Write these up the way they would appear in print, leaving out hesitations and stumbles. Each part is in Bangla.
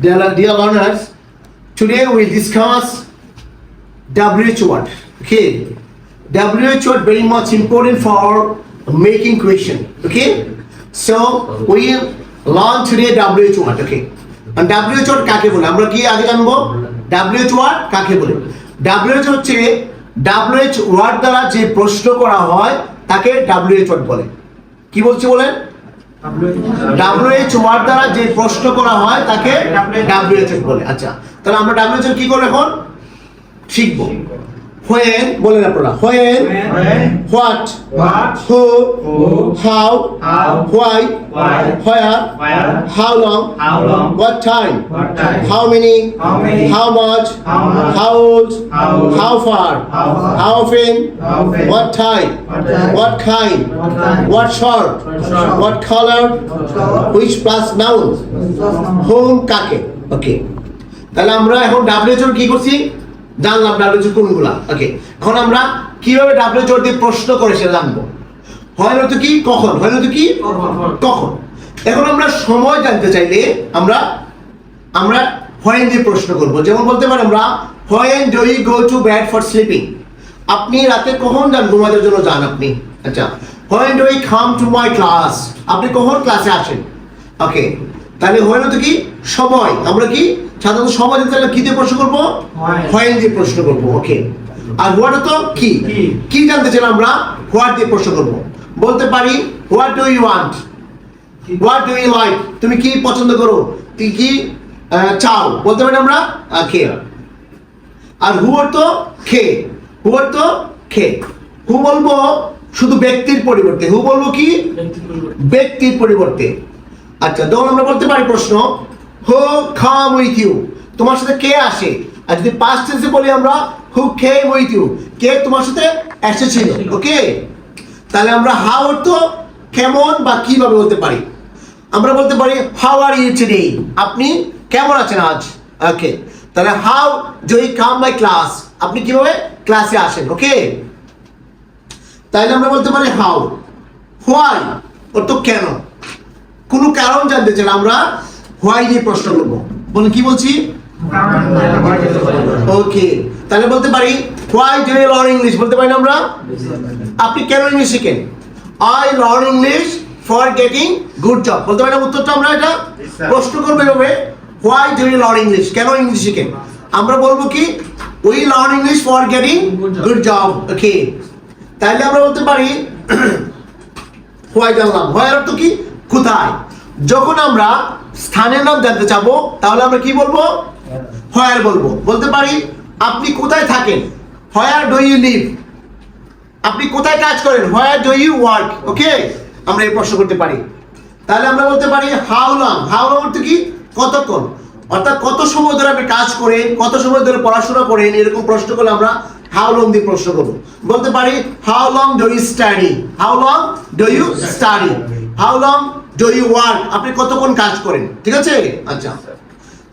Dear learners, today we discuss WH word. Okay, WH word very much important for making question. Okay, so we learn today WH word. Okay, and WH word কাকে বলে আমরা কি আগে জানবো WH word কাকে বলে WH হচ্ছে WH word দ্বারা যে প্রশ্ন করা হয় তাকে WH word বলে কি বলছি বলেন WH word দ্বারা যে প্রশ্ন করা হয় তাকে WH word বলে আচ্ছা তাহলে আমরা WH word কি করব এখন শিখব when বলেন আপনারা when what who how why where how long what time how many how much how old how far how often what type what kind what short what color which plus noun whom কাকে ওকে তাহলে আমরা এখন WH word কি করছি জানলাম WH কোনগুলা ওকে এখন আমরা কিভাবে WH দিয়ে প্রশ্ন করে সেটা জানবো হয় না তো কি কখন হয় না তো কি কখন এখন আমরা সময় জানতে চাইলে আমরা when দিয়ে প্রশ্ন করব যেমন বলতে পারি আমরা when do you go to bed for sleeping আপনি রাতে কখন যান ঘুমানোর জন্য যান আপনি আচ্ছা when do you come to my class আপনি কখন ক্লাসে আসেন ওকে তাহলে হয় না তো কি সময় আমরা কি সাধারণত সময় জানতে চাইলে কি দিয়ে প্রশ্ন করব when দিয়ে প্রশ্ন করব ওকে আর what তো কি জানতে চাইলে আমরা what দিয়ে প্রশ্ন করব বলতে পারি what do you want what do you like তুমি কি পছন্দ করো তুমি কি চাও বলতে পারি আমরা ওকে আর who তো কে who বলবো শুধু ব্যক্তির পরিবর্তে who বলবো কি ব্যক্তির পরিবর্তে আচ্ছা তখন আমরা বলতে পারি প্রশ্ন who come with you তোমার সাথে কে আসে আর যদি past tense বলি আমরা who came with you কে তোমার সাথে এসেছিল ওকে তাহলে আমরা how অর্থ কেমন বা কিভাবে বলতে পারি আমরা বলতে পারি how are you today আপনি কেমন আছেন আজ ওকে তাহলে how do you come my class আপনি কিভাবে ক্লাসে আসেন ওকে তাহলে আমরা বলতে পারি how why অর্থ কেন কোনো কারণ জানতে চাইলে আমরা why দিয়ে প্রশ্ন করব বলেন কি বলছি ওকে তাহলে বলতে পারি why do you learn English বলতে পারি না আমরা আপনি কেন ইংলিশ শিখেন I learn English for getting good job বলতে পারি না উত্তরটা আমরা এটা প্রশ্ন করব এভাবে why do you learn English কেন ইংলিশ শিখেন আমরা বলবো কি we learn English for getting good job ওকে তাহলে আমরা বলতে পারি why জানলাম why অর্থ কি কোথায় যখন আমরা স্থানের নাম জানতে চাবো তাহলে আমরা কি বলবো where বলবো বলতে পারি আপনি কোথায় থাকেন where do you live আপনি কোথায় কাজ করেন where do you work ওকে আমরা এই প্রশ্ন করতে পারি তাহলে আমরা বলতে পারি how long অর্থ কি কতক্ষণ অর্থাৎ কত সময় ধরে আপনি কাজ করেন কত সময় ধরে পড়াশোনা করেন এরকম প্রশ্ন করলে আমরা how long দিয়ে প্রশ্ন করব বলতে পারি how long do you study how long do you study how long do you work আপনি কতক্ষণ কাজ করেন ঠিক আছে আচ্ছা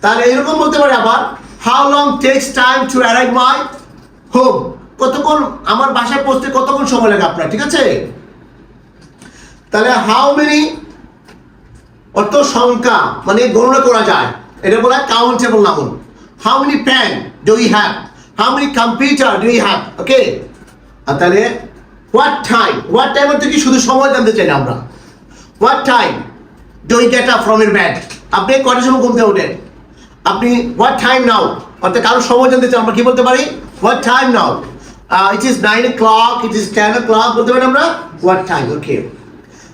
তাহলে এরকম বলতে পারি আবার how long takes time to arrive my home কতক্ষণ আমার বাসায় পৌঁছতে কতক্ষণ সময় লাগে আপনার ঠিক আছে তাহলে how many অর্থ সংখ্যা মানে গণনা করা যায় এটা বলা countable noun how many pen do you have how many computer do you have okay আর তাহলে what time অর্থ কি শুধু সময় জানতে চাই আমরা what time do you get up from your bed আপনি কয়টার সময় ঘুম থেকে ওঠেন আপনি what time now অর্থাৎ কারো সময় জানতে চাই আমরা কি বলতে পারি what time now it is 9 o'clock it is 10 o'clock বলতে পারি আমরা what time okay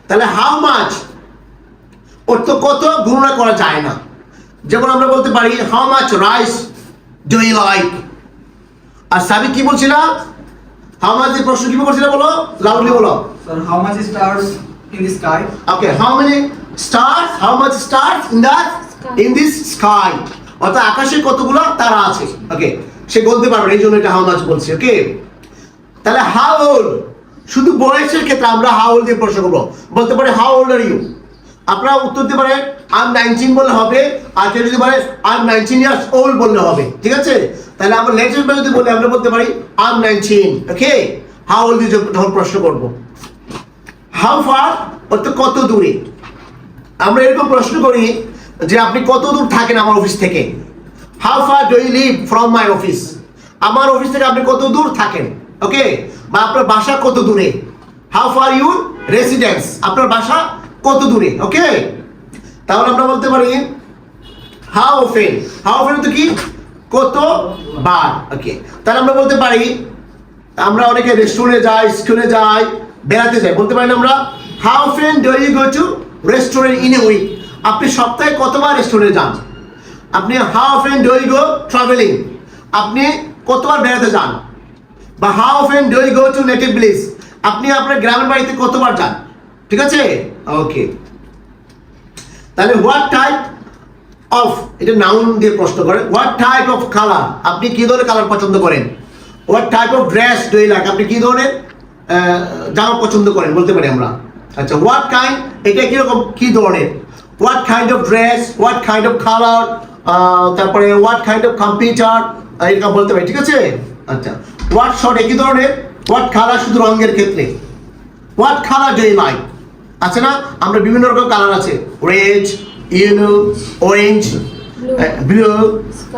তাহলে how much অর্থ কত গণনা করা যায় না যেমন আমরা বলতে পারি how much rice do you like আর সাবি কি বলছিল how much এর প্রশ্ন কি বলছিল বলো লাউডলি বলো sir how much stars in the sky okay how much stars in this sky অর্থাৎ আকাশে কতগুলো তারা আছে ওকে সে বলতে পারবে এই জন্য এটা how much বলছি ওকে তাহলে how old শুধু বয়সের ক্ষেত্রে আমরা how old দিয়ে প্রশ্ন করব বলতে পারি how old are you আপনারা উত্তর দিতে পারেন I'm 19 বললে হবে আর কেউ যদি বলে I'm 19 years old বললে হবে ঠিক আছে তাহলে আমরা লেটেস্ট যদি বলি আমরা বলতে পারি I'm 19 ওকে how old দিয়ে যখন প্রশ্ন করব how far অর্থাৎ কত দূরে আমরা এরকম প্রশ্ন করি যে আপনি কত দূর থাকেন আমার অফিস থেকে। How far do you live from my office, আমার অফিস থেকে আপনি কত দূর থাকেন, ওকে। বা আপনার বাসা কত দূরে, হাউ ফার ইউর রেসিডেন্স, আপনার বাসা কত দূরে, ওকে। তাহলে আমরা বলতে পারি হাউ অফেন, হাউ অফেন তো কি কতবার, ওকে। তাহলে আমরা বলতে পারি আমরা অনেকে রেস্টুরেন্টে যাই, স্কুলে যাই, বেড়াতে যাই, বলতে পারি না আমরা how often do you go to restaurant in a week, আপনি সপ্তাহে কতবার রেস্টুরেন্টে যান। আপনি how often do you go travelling, আপনি কতবার বেড়াতে যান। বা how often do you go to native place, আপনি আপনার গ্রামের বাড়িতে কতবার যান, ঠিক আছে, ওকে। তাহলে হোয়াট টাইপ অফ, এটা নাউন দিয়ে প্রশ্ন করে, হোয়াট টাইপ অফ কালার, আপনি কি ধরনের কালার পছন্দ করেন। What type of dress do you like, আপনি কি ধরনের জামা পছন্দ করেন, বলতে পারি আমরা। আচ্ছা, হোয়াট কাইন্ড, এটা কিরকম কি ধরনের, what kind of dress, what kind of colour, তারপরে হোয়াট কাইন্ড অফ কম্পিউটার, এরকম বলতে পারি, ঠিক আছে। আচ্ছা, হোয়াট শর্ট একই ধরনের, হোয়াট কালার শুধু রঙের ক্ষেত্রে, what colour do you like, আছে না আমরা বিভিন্ন রকম কালার আছে, রেড, ইয়েলো, অরেঞ্জ, ব্লু,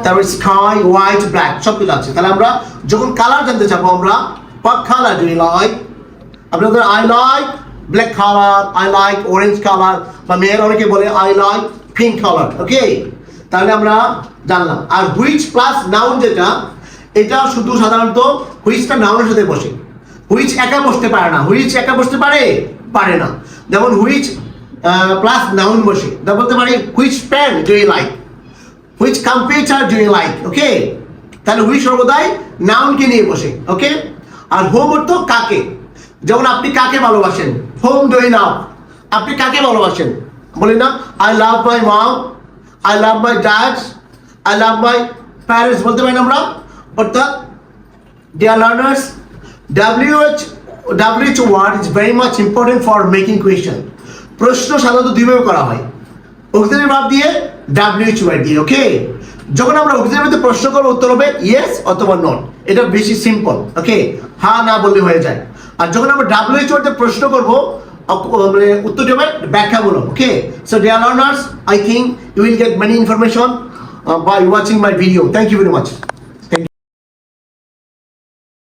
তারপর স্কাই, হোয়াইট, ব্ল্যাক, সব কিছু আছে। তাহলে আমরা যখন কালার জানতে চাবো আমরা what colour do you like, আপনাদের I like black colour, I like orange colour, বা মেয়ের অনেকে বলে I like pink colour, okay. তাহলে আমরা জানলাম। আর হুইচ প্লাস নাউন যেটা, এটা শুধু সাধারণত হুইচটা নাউনের সাথে বসে, হুইচ একা বসতে পারে না। হুইচ একা বসতে পারে পারে না, যেমন হুইচ প্লাস নাউন বসে, বলতে পারি which pen do you like, which computer do you like, okay. তাহলে হুইচ সর্বদাই নাউনকে নিয়ে বসে, ওকে। আর হোম অর্থ কাকে, যেমন আপনি কাকে ভালোবাসেন, হোম ডু ইউ লাভ, আপনি কাকে ভালোবাসেন, বলি না I love my mom, I love my dad, I love my parents, বলতে পারি না আমরা। অর্থাৎ dear learners, WH word is very much important for making question. প্রশ্ন সাধারণত দুইভাবে করা হয়, অক্সিলারি ভার্ব দিয়ে, WH ওয়ার্ড দিয়ে, ওকে। যখন আমরা অক্সিলারিতে প্রশ্ন করবো উত্তর হবে ইয়েস অথবা নট, এটা বেশি সিম্পল, ওকে, হ্যাঁ না বললে হয়ে যায়। আর যখন আমরা WH ওয়ার্ডে প্রশ্ন করবো উত্তরটি হবে ব্যাখ্যামূলক, okay. So dear learners, I think you will get many information by watching my video. Thank you very much.